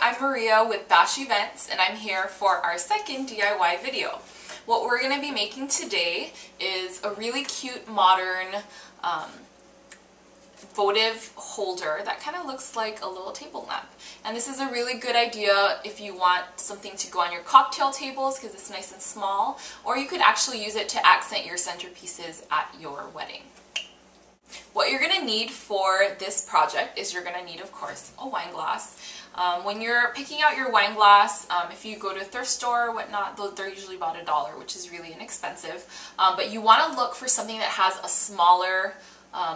I'm Maria with Bash Events, and I'm here for our second DIY video. What we're going to be making today is a really cute modern votive holder that kind of looks like a little table lamp. And this is a really good idea if you want something to go on your cocktail tables because it's nice and small, or you could actually use it to accent your centerpieces at your wedding. What you're going to need for this project is you're going to need, of course, a wine glass. When you're picking out your wine glass, if you go to a thrift store or whatnot, they're usually about $1, which is really inexpensive. But you want to look for something that has a smaller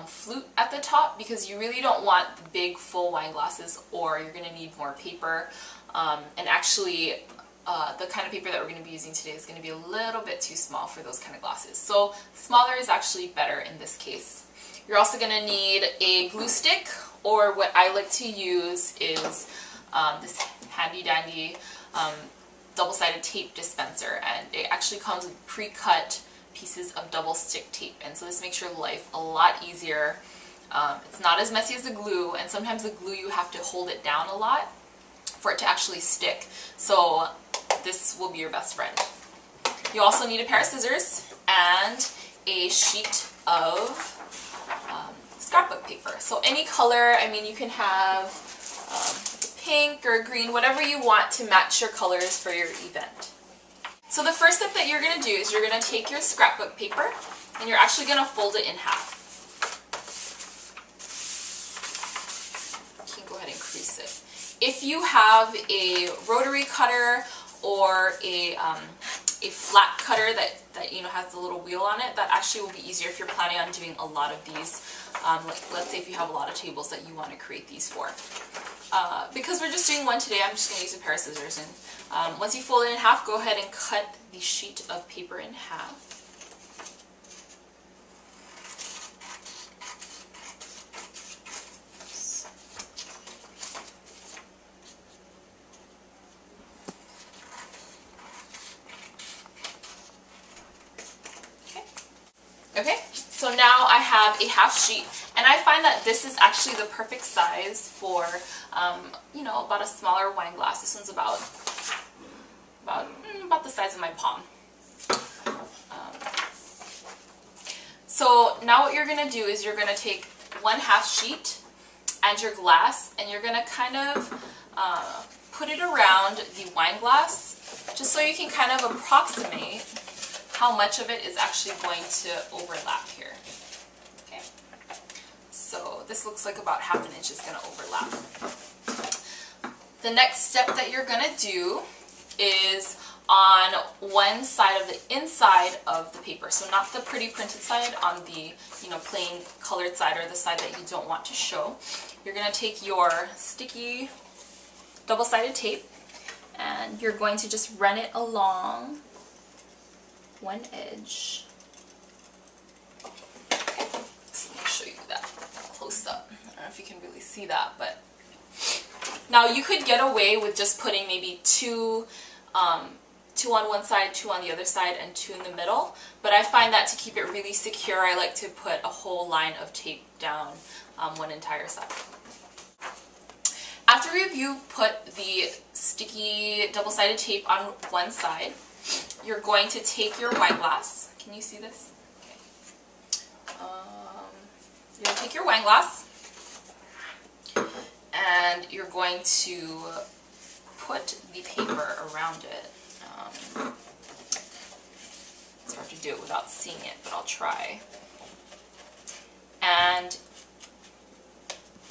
flute at the top, because you really don't want the big full wine glasses, or you're going to need more paper. And actually, the kind of paper that we're going to be using today is going to be a little bit too small for those kind of glasses. So smaller is actually better in this case. You're also going to need a glue stick, or what I like to use is this handy dandy double-sided tape dispenser, and it actually comes with pre-cut pieces of double stick tape, and so this makes your life a lot easier. It's not as messy as the glue, and sometimes the glue you have to hold it down a lot for it to actually stick, so this will be your best friend. You also need a pair of scissors and a sheet of scrapbook paper. So any color, I mean, you can have pink or green, whatever you want to match your colors for your event. So the first step that you're going to do is you're going to take your scrapbook paper and you're actually going to fold it in half. You can go ahead and crease it. If you have a rotary cutter or a flat cutter that you know has a little wheel on it, that actually will be easier if you're planning on doing a lot of these. Like, let's say if you have a lot of tables that you want to create these for. Because we're just doing one today, I'm just going to use a pair of scissors. And once you fold it in half, go ahead and cut the sheet of paper in half. Okay, so now I have a half sheet, and I find that this is actually the perfect size for, you know, about a smaller wine glass. This one's about the size of my palm. So now what you're going to do is you're going to take one half sheet and your glass, and you're going to kind of put it around the wine glass, just so you can kind of approximate how much of it is actually going to overlap here. Okay, so this looks like about ½ an inch is going to overlap. The next step that you're going to do is on one side of the inside of the paper, so not the pretty printed side, on the plain colored side, or the side that you don't want to show. You're going to take your sticky double-sided tape and you're going to just run it along one edge. Okay, so let me show you that close up. I don't know if you can really see that, but now you could get away with just putting maybe two on one side, 2 on the other side, and 2 in the middle, but I find that to keep it really secure, I like to put a whole line of tape down one entire side. After you've put the sticky double-sided tape on one side, you're going to take your wine glass. Can you see this? Okay. You're going to take your wine glass and you're going to put the paper around it. It's hard to do it without seeing it, but I'll try. And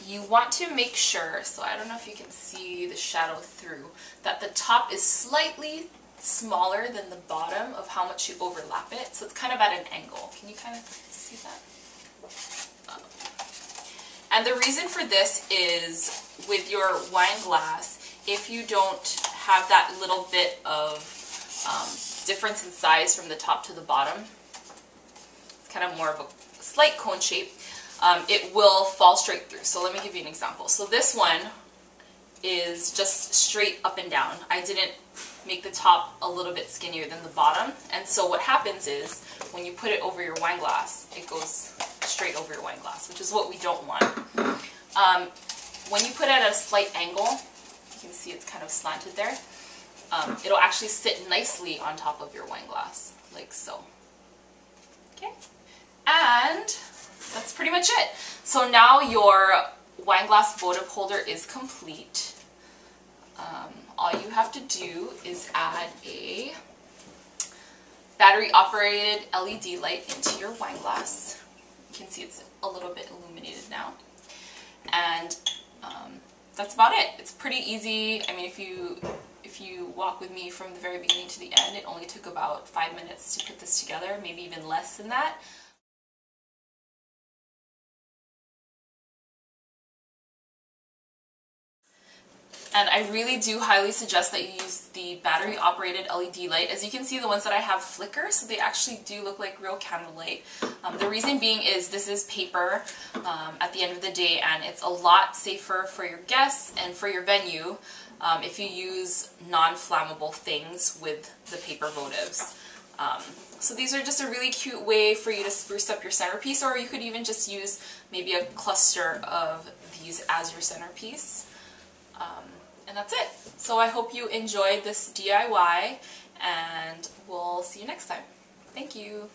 you want to make sure, so I don't know if you can see the shadow through, that the top is slightly smaller than the bottom of how much you overlap it, so it's kind of at an angle. Can you kind of see that? And the reason for this is, with your wine glass, if you don't have that little bit of difference in size from the top to the bottom, it's kind of more of a slight cone shape, it will fall straight through. So let me give you an example. So this one is just straight up and down. I didn't make the top a little bit skinnier than the bottom, and so what happens is when you put it over your wine glass, it goes straight over your wine glass, which is what we don't want. When you put it at a slight angle, You can see it's kind of slanted there. It'll actually sit nicely on top of your wine glass, like so. Okay, and that's pretty much it. So now your wine glass votive holder is complete. All you have to do is add a battery operated LED light into your wine glass. You can see it's a little bit illuminated now. And that's about it. It's pretty easy. I mean, if you walk with me from the very beginning to the end, it only took about 5 minutes to put this together, maybe even less than that. And I really do highly suggest that you use the battery operated LED light. As you can see, the ones that I have flicker, so they actually do look like real candlelight. The reason being is this is paper at the end of the day, and it's a lot safer for your guests and for your venue if you use non-flammable things with the paper votives. So these are just a really cute way for you to spruce up your centerpiece, or you could even just use maybe a cluster of these as your centerpiece. And that's it. So I hope you enjoyed this DIY, and we'll see you next time. Thank you.